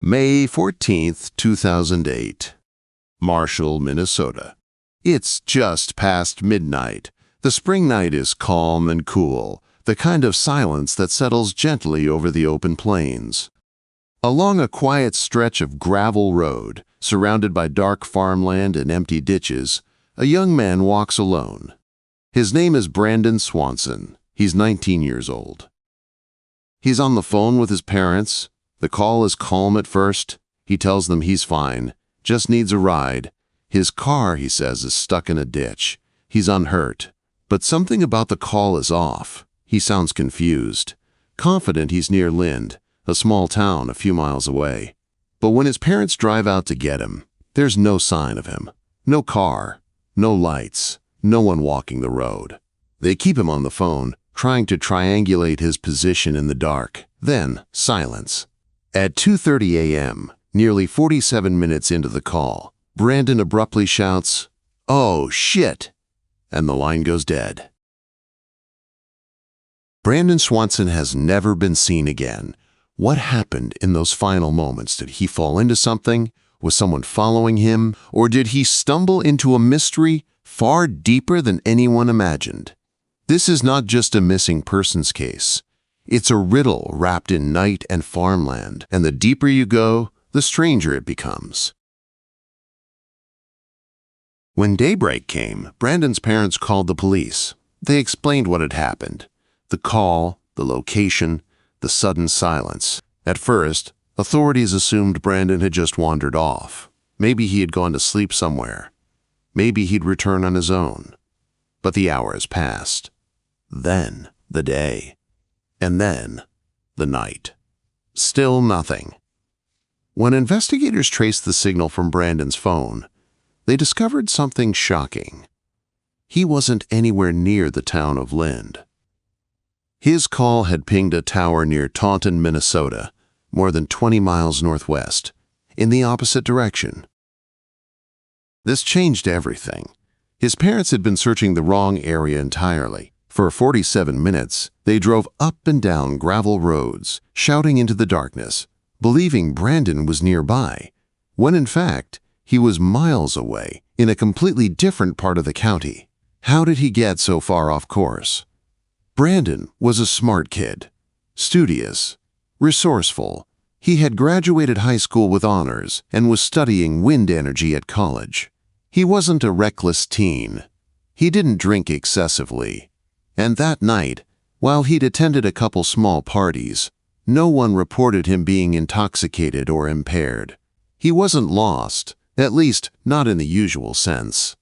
May 14th, 2008. Marshall, Minnesota. It's just past midnight. The spring night is calm and cool, the kind of silence that settles gently over the open plains. Along a quiet stretch of gravel road, surrounded by dark farmland and empty ditches, a young man walks alone. His name is Brandon Swanson. He's 19 years old. He's on the phone with his parents. The call is calm at first. He tells them he's fine, just needs a ride. His car, he says, is stuck in a ditch. He's unhurt. But something about the call is off. He sounds confused, confident he's near Lind, a small town a few miles away. But when his parents drive out to get him, there's no sign of him. No car, no lights, no one walking the road. They keep him on the phone, trying to triangulate his position in the dark. Then, silence. At 2:30 a.m., nearly 47 minutes into the call, Brandon abruptly shouts, "Oh, shit!" and the line goes dead. Brandon Swanson has never been seen again. What happened in those final moments? Did he fall into something? Was someone following him? Or did he stumble into a mystery far deeper than anyone imagined? This is not just a missing persons case. It's a riddle wrapped in night and farmland, and the deeper you go, the stranger it becomes. When daybreak came, Brandon's parents called the police. They explained what had happened: the call, the location, the sudden silence. At first, authorities assumed Brandon had just wandered off. Maybe he had gone to sleep somewhere. Maybe he'd return on his own. But the hours passed. Then the day. And then the night. Still nothing. When investigators traced the signal from Brandon's phone, they discovered something shocking. He wasn't anywhere near the town of Lind. His call had pinged a tower near Taunton, Minnesota, more than 20 miles northwest, in the opposite direction. This changed everything. His parents had been searching the wrong area entirely. For 47 minutes, they drove up and down gravel roads, shouting into the darkness, believing Brandon was nearby, when in fact, he was miles away in a completely different part of the county. How did he get so far off course? Brandon was a smart kid, studious, resourceful. He had graduated high school with honors and was studying wind energy at college. He wasn't a reckless teen. He didn't drink excessively. And that night, while he'd attended a couple small parties, no one reported him being intoxicated or impaired. He wasn't lost, at least not in the usual sense.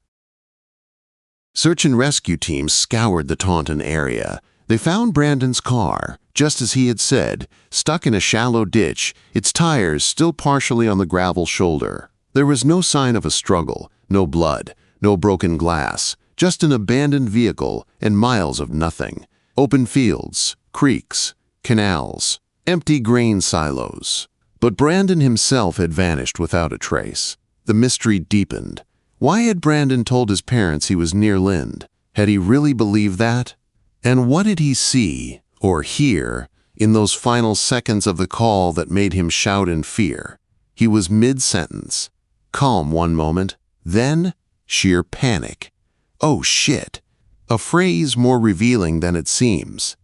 Search and rescue teams scoured the Taunton area. They found Brandon's car, just as he had said, stuck in a shallow ditch, its tires still partially on the gravel shoulder. There was no sign of a struggle, no blood, no broken glass, just an abandoned vehicle and miles of nothing. Open fields, creeks, canals, empty grain silos. But Brandon himself had vanished without a trace. The mystery deepened. Why had Brandon told his parents he was near Lind? Had he really believed that? And what did he see or hear in those final seconds of the call that made him shout in fear? He was mid-sentence, calm one moment, then sheer panic. "Oh shit," a phrase more revealing than it seems.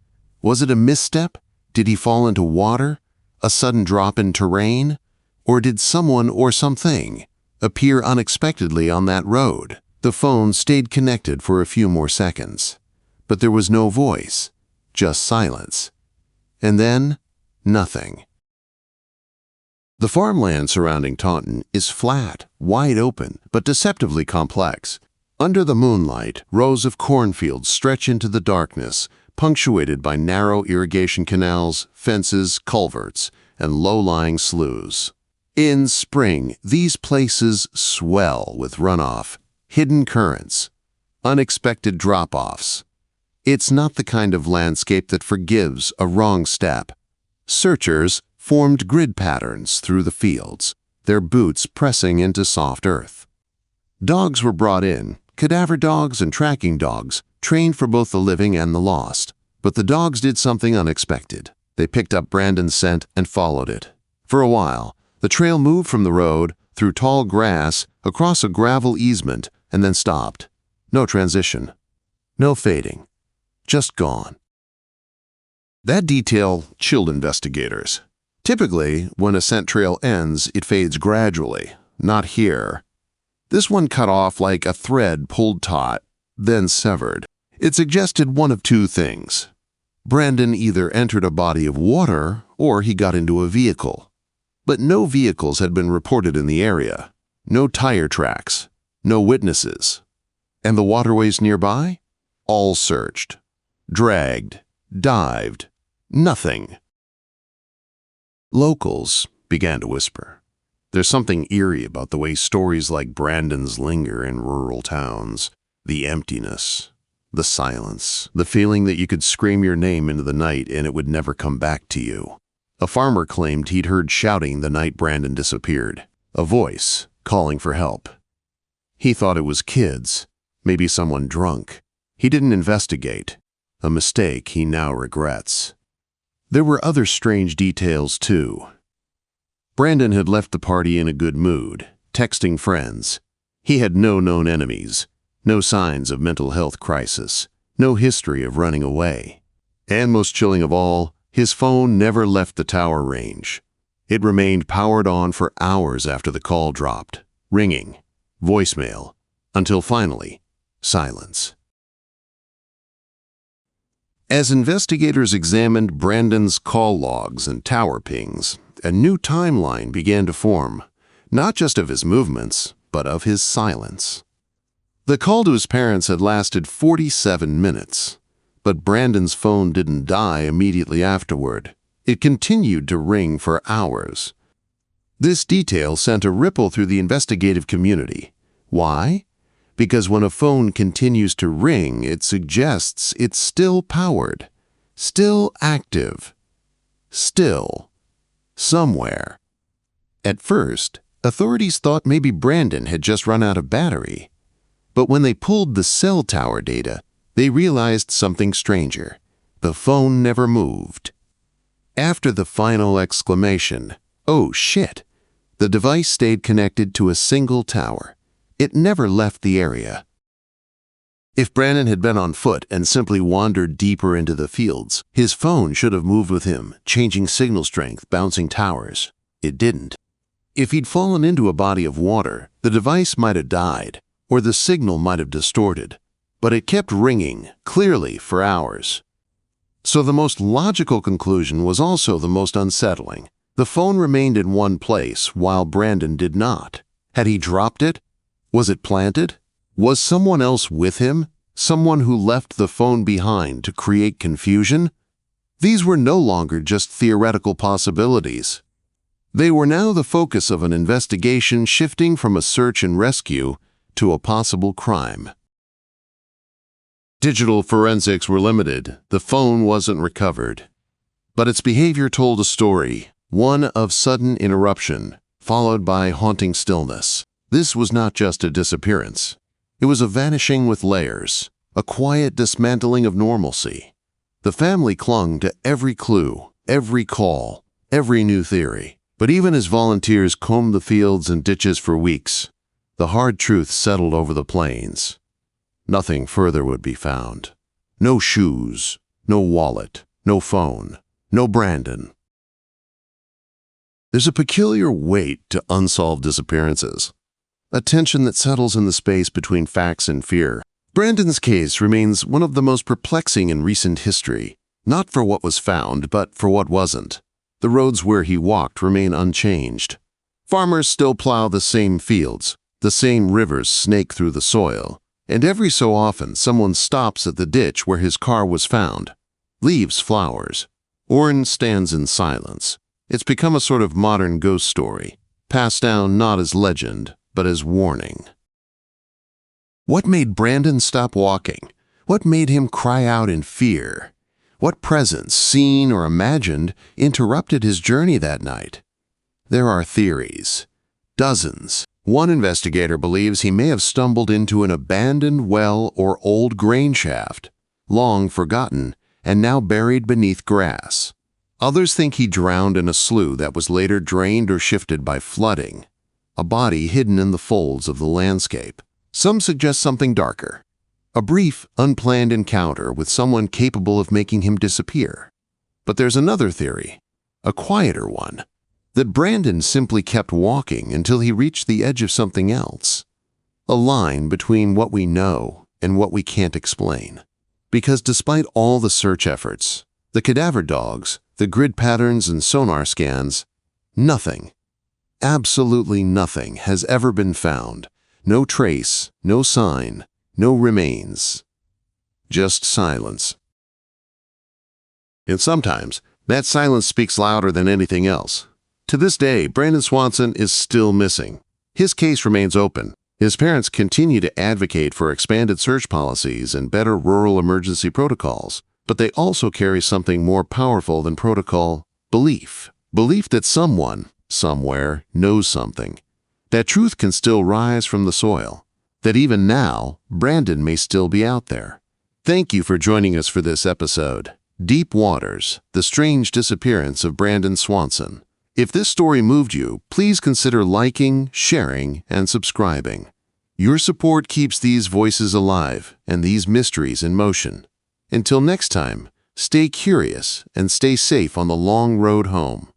Was it a misstep? Did he fall into water? A sudden drop in terrain? Or did someone or something appear unexpectedly on that road? The phone stayed connected for a few more seconds, but there was no voice, just silence. And then, nothing. The farmland surrounding Taunton is flat, wide open, but deceptively complex. Under the moonlight, rows of cornfields stretch into the darkness, punctuated by narrow irrigation canals, fences, culverts, and low-lying sloughs. In spring, these places swell with runoff, hidden currents, unexpected drop-offs. It's not the kind of landscape that forgives a wrong step. Searchers formed grid patterns through the fields, their boots pressing into soft earth. Dogs were brought in, cadaver dogs and tracking dogs, trained for both the living and the lost. But the dogs did something unexpected. They picked up Brandon's scent and followed it. For a while, The trail moved from the road, through tall grass, across a gravel easement, and then stopped. No transition. No fading. Just gone. That detail chilled investigators. Typically, when a scent trail ends, it fades gradually. Not here. This one cut off like a thread pulled taut, then severed. It suggested one of two things. Brandon either entered a body of water or he got into a vehicle. But no vehicles had been reported in the area. No tire tracks. No witnesses. And the waterways nearby? All searched. Dragged. Dived. Nothing. Locals began to whisper. There's something eerie about the way stories like Brandon's linger in rural towns. The emptiness, the silence, the feeling that you could scream your name into the night and it would never come back to you. A farmer claimed he'd heard shouting the night Brandon disappeared, a voice calling for help. He thought it was kids, maybe someone drunk. He didn't investigate, a mistake he now regrets. There were other strange details, too. Brandon had left the party in a good mood, texting friends. He had no known enemies, no signs of mental health crisis, no history of running away. And most chilling of all, his phone never left the tower range. It remained powered on for hours after the call dropped, ringing, voicemail, until finally, silence. As investigators examined Brandon's call logs and tower pings, a new timeline began to form, not just of his movements, but of his silence. The call to his parents had lasted 47 minutes, but Brandon's phone didn't die immediately afterward. It continued to ring for hours. This detail sent a ripple through the investigative community. Why? Because when a phone continues to ring, it suggests it's still powered, still active, still somewhere. At first, authorities thought maybe Brandon had just run out of battery. But when they pulled the cell tower data, they realized something stranger. The phone never moved. After the final exclamation, "Oh shit!" the device stayed connected to a single tower. It never left the area. If Brandon had been on foot and simply wandered deeper into the fields, his phone should have moved with him, changing signal strength, bouncing towers. It didn't. If he'd fallen into a body of water, the device might have died, or the signal might have distorted, but it kept ringing, clearly, for hours. So the most logical conclusion was also the most unsettling. The phone remained in one place while Brandon did not. Had he dropped it? Was it planted? Was someone else with him? Someone who left the phone behind to create confusion? These were no longer just theoretical possibilities. They were now the focus of an investigation shifting from a search and rescue to a possible crime. Digital forensics were limited. The phone wasn't recovered. But its behavior told a story, one of sudden interruption, followed by haunting stillness. This was not just a disappearance. It was a vanishing with layers, a quiet dismantling of normalcy. The family clung to every clue, every call, every new theory. But even as volunteers combed the fields and ditches for weeks, the hard truth settled over the plains. Nothing further would be found. No shoes, no wallet, no phone, no Brandon. There's a peculiar weight to unsolved disappearances, a tension that settles in the space between facts and fear. Brandon's case remains one of the most perplexing in recent history, not for what was found, but for what wasn't. The roads where he walked remain unchanged. Farmers still plow the same fields, the same rivers snake through the soil, and every so often someone stops at the ditch where his car was found, leaves flowers. Orrin stands in silence. It's become a sort of modern ghost story, passed down not as legend, but as warning. What made Brandon stop walking? What made him cry out in fear? What presence, seen or imagined, interrupted his journey that night? There are theories. Dozens. One investigator believes he may have stumbled into an abandoned well or old grain shaft, long forgotten and now buried beneath grass. Others think he drowned in a slough that was later drained or shifted by flooding, a body hidden in the folds of the landscape. Some suggest something darker, a brief, unplanned encounter with someone capable of making him disappear. But there's another theory, a quieter one, that Brandon simply kept walking until he reached the edge of something else, a line between what we know and what we can't explain. Because despite all the search efforts, the cadaver dogs, the grid patterns and sonar scans, nothing, absolutely nothing has ever been found. No trace, no sign, no remains. Just silence. And sometimes, that silence speaks louder than anything else. To this day, Brandon Swanson is still missing. His case remains open. His parents continue to advocate for expanded search policies and better rural emergency protocols, but they also carry something more powerful than protocol: belief. Belief that someone, somewhere, knows something. That truth can still rise from the soil. That even now, Brandon may still be out there. Thank you for joining us for this episode, Deep Waters, The Strange Disappearance of Brandon Swanson. If this story moved you, please consider liking, sharing, and subscribing. Your support keeps these voices alive and these mysteries in motion. Until next time, stay curious and stay safe on the long road home.